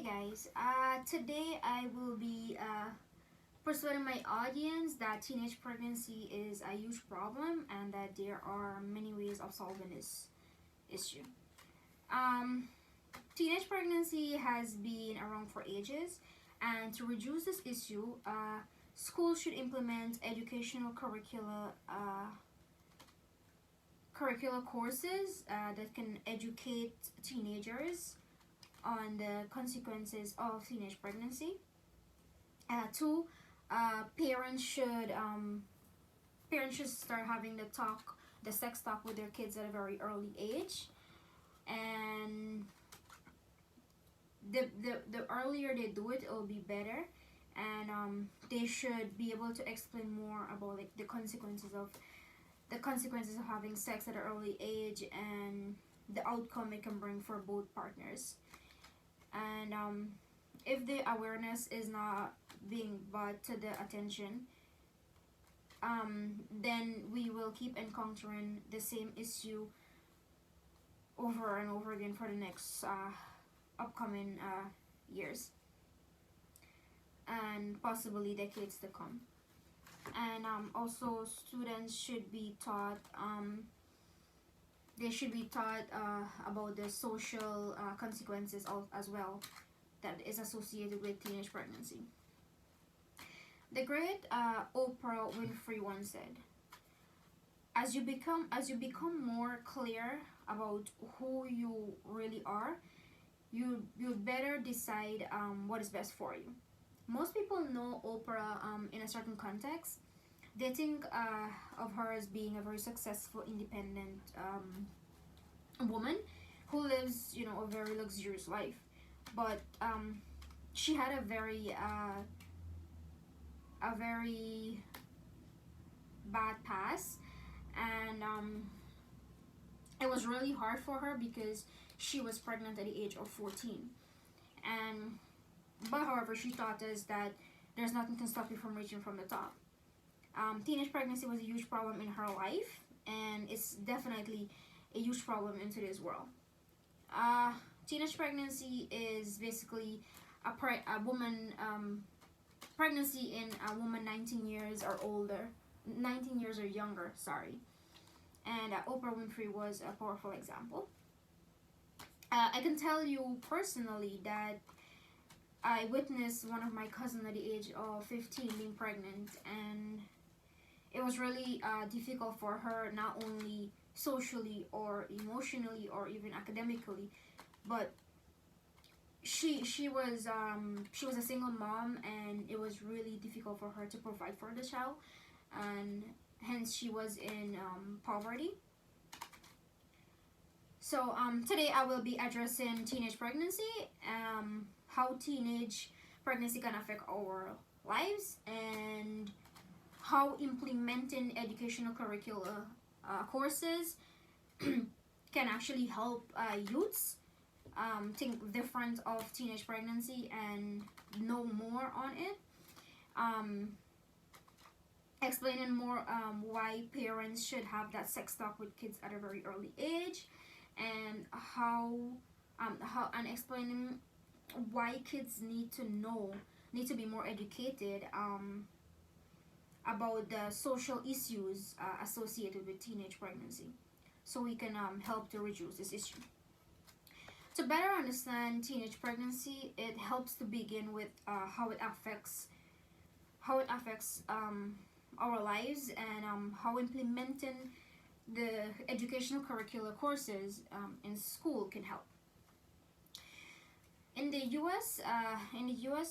Guys, today I will be persuading my audience that teenage pregnancy is a huge problem and that there are many ways of solving this issue. Um, Teenage pregnancy has been around for ages, and to reduce this issue, schools should implement educational curricular courses that can educate teenagers on the consequences of teenage pregnancy. Two, parents should start having the sex talk with their kids at a very early age, and the earlier they do it, it'll be better. And they should be able to explain more about like the consequences of having sex at an early age and the outcome it can bring for both partners. And if the awareness is not being brought to the attention, then we will keep encountering the same issue over and over again for the next upcoming years and possibly decades to come. And also, students should be taught. They should be taught about the social consequences as well that is associated with teenage pregnancy. The great Oprah Winfrey once said, "As you become more clear about who you really are, you better decide what is best for you." Most people know Oprah in a certain context. They think of her as being a very successful, independent woman who lives, a very luxurious life. But she had a very bad past, and it was really hard for her because she was pregnant at the age of 14. And but however, she taught us that there's nothing can stop you from reaching from the top. Teenage pregnancy was a huge problem in her life, and it's definitely a huge problem in today's world. Teenage pregnancy is basically a woman pregnancy in a woman 19 years or older, 19 years or younger. Sorry, and Oprah Winfrey was a powerful example. I can tell you personally that I witnessed one of my cousins at the age of 15 being pregnant, and it was really difficult for her, not only socially or emotionally or even academically, but she was a single mom, and it was really difficult for her to provide for the child, and hence she was in poverty. So today I will be addressing teenage pregnancy, how teenage pregnancy can affect our lives, and how implementing educational curricular courses can actually help youths think different of teenage pregnancy and know more on it. Um, Explaining more why parents should have that sex talk with kids at a very early age, and how and explaining why kids need to be more educated about the social issues associated with teenage pregnancy, so we can help to reduce this issue. To better understand teenage pregnancy, it helps to begin with how it affects our lives, and how implementing the educational curricular courses in school can help. In the U.S.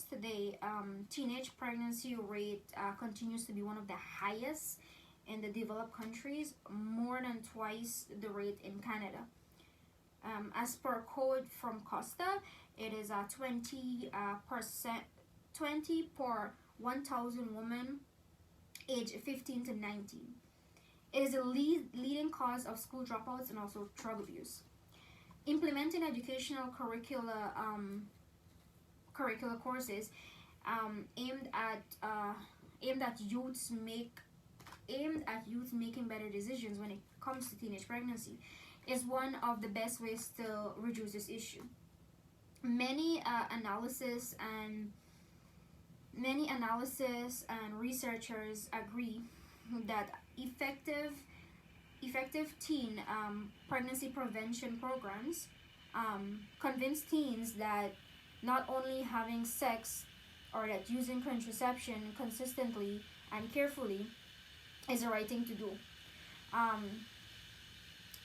today, teenage pregnancy rate continues to be one of the highest in the developed countries, more than twice the rate in Canada. As per code from Costa, it is 20%, 20 per 1,000 women aged 15 to 19. It is a leading cause of school dropouts and also drug abuse. Implementing educational curricular courses um, aimed at uh, aimed at youths making better decisions when it comes to teenage pregnancy is one of the best ways to reduce this issue. Many analysis and researchers agree that effective teen pregnancy prevention programs convince teens that not only having sex or that using contraception consistently and carefully is the right thing to do. Um,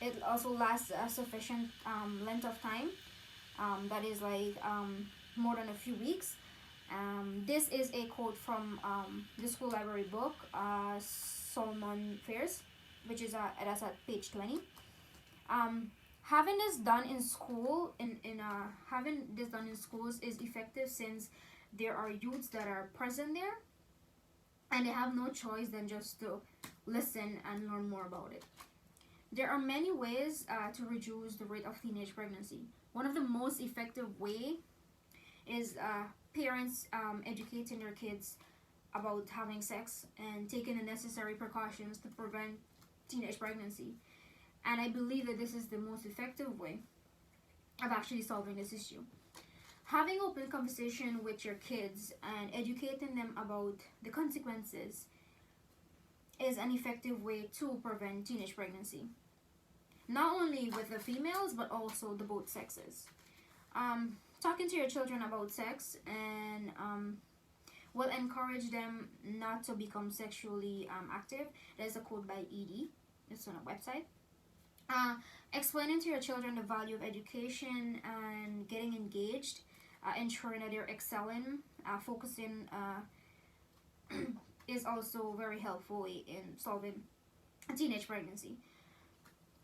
it also lasts a sufficient length of time, that is like more than a few weeks. This is a quote from the school library book, Solomon Fairs, which is that's at page 20. Having this done in school, having this done in schools is effective since there are youths that are present there, and they have no choice than just to listen and learn more about it. There are many ways to reduce the rate of teenage pregnancy. One of the most effective way is parents educating their kids about having sex and taking the necessary precautions to prevent teenage pregnancy. And I believe that this is the most effective way of actually solving this issue. Having open conversation with your kids and educating them about the consequences is an effective way to prevent teenage pregnancy. Not only with the females, but also the both sexes. Talking to your children about sex and will encourage them not to become sexually active. There's a quote by Edie. It's on a website. Explaining to your children the value of education and getting engaged, ensuring that they're excelling, focusing is also very helpful in solving teenage pregnancy.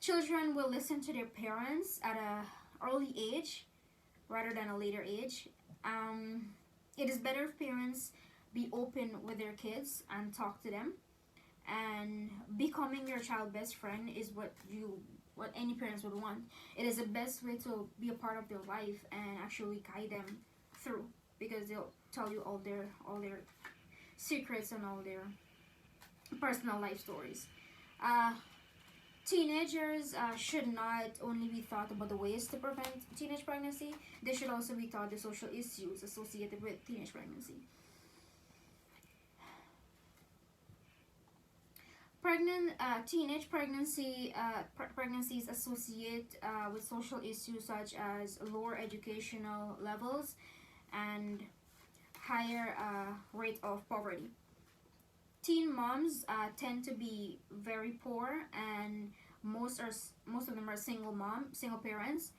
Children will listen to their parents at an early age rather than a later age. It is better if parents be open with their kids and talk to them. And becoming your child's best friend is what any parents would want. It is the best way to be a part of their life and actually guide them through, because they'll tell you all their secrets and all their personal life stories. Teenagers should not only be taught about the ways to prevent teenage pregnancy, they should also be taught the social issues associated with teenage pregnancy. Teenage pregnancies associate with social issues such as lower educational levels and higher rate of poverty. Teen moms tend to be very poor, and most of them are single parents,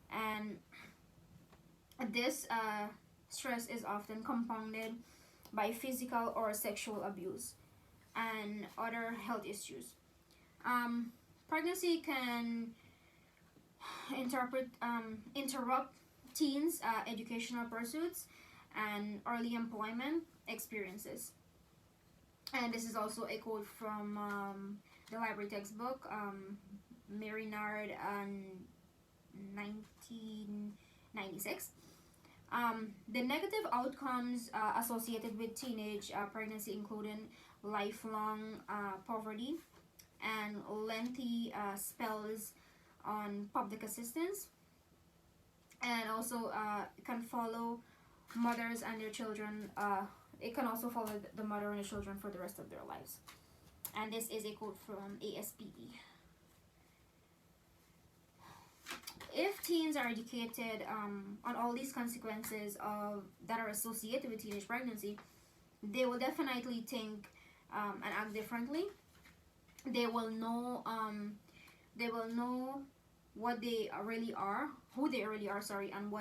and this stress is often compounded by physical or sexual abuse and other health issues. Pregnancy can interrupt teens' educational pursuits and early employment experiences. And this is also a quote from the library textbook, Mary Nard, 1996. The negative outcomes associated with teenage pregnancy, including lifelong poverty and lengthy spells on public assistance, and also can follow mothers and their children. It can also follow the mother and the children for the rest of their lives. And this is a quote from ASPE. If teens are educated on all these consequences that are associated with teenage pregnancy, they will definitely think and act differently. They will know what they really are, who they really are, sorry, and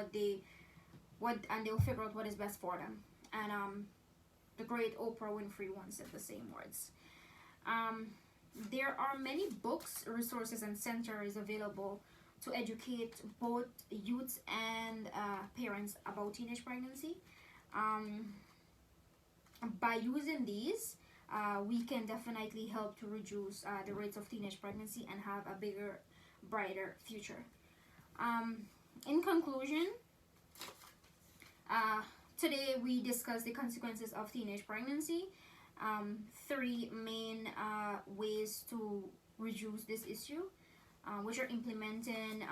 and they'll figure out what is best for them. And the great Oprah Winfrey once said the same words. There are many books, resources, and centers available to educate both youths and parents about teenage pregnancy. By using these, we can definitely help to reduce the rates of teenage pregnancy and have a bigger, brighter future. In conclusion, today we discussed the consequences of teenage pregnancy, 3 main ways to reduce this issue, which are implementing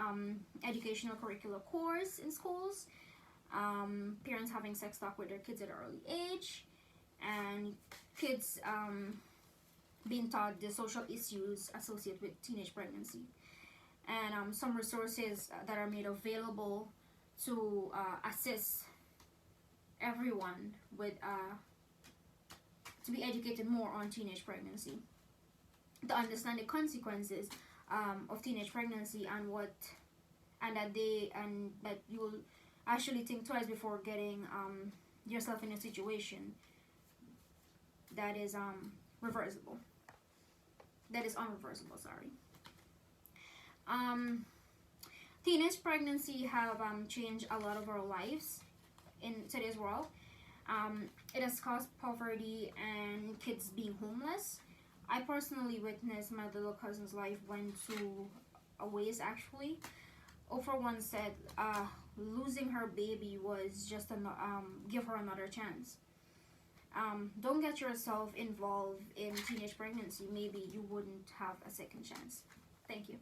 educational curricular course in schools, parents having sex talk with their kids at an early age, and kids being taught the social issues associated with teenage pregnancy, and some resources that are made available to assist everyone with to be educated more on teenage pregnancy, to understand the consequences of teenage pregnancy, and that you will actually think twice before getting yourself in a situation that is reversible, that is unreversible, sorry. Teenage pregnancy have changed a lot of our lives in today's world. It has caused poverty and kids being homeless. I personally witnessed my little cousin's life went to a waste, actually. Oprah once said losing her baby was just give her another chance. Don't get yourself involved in teenage pregnancy. Maybe you wouldn't have a second chance. Thank you.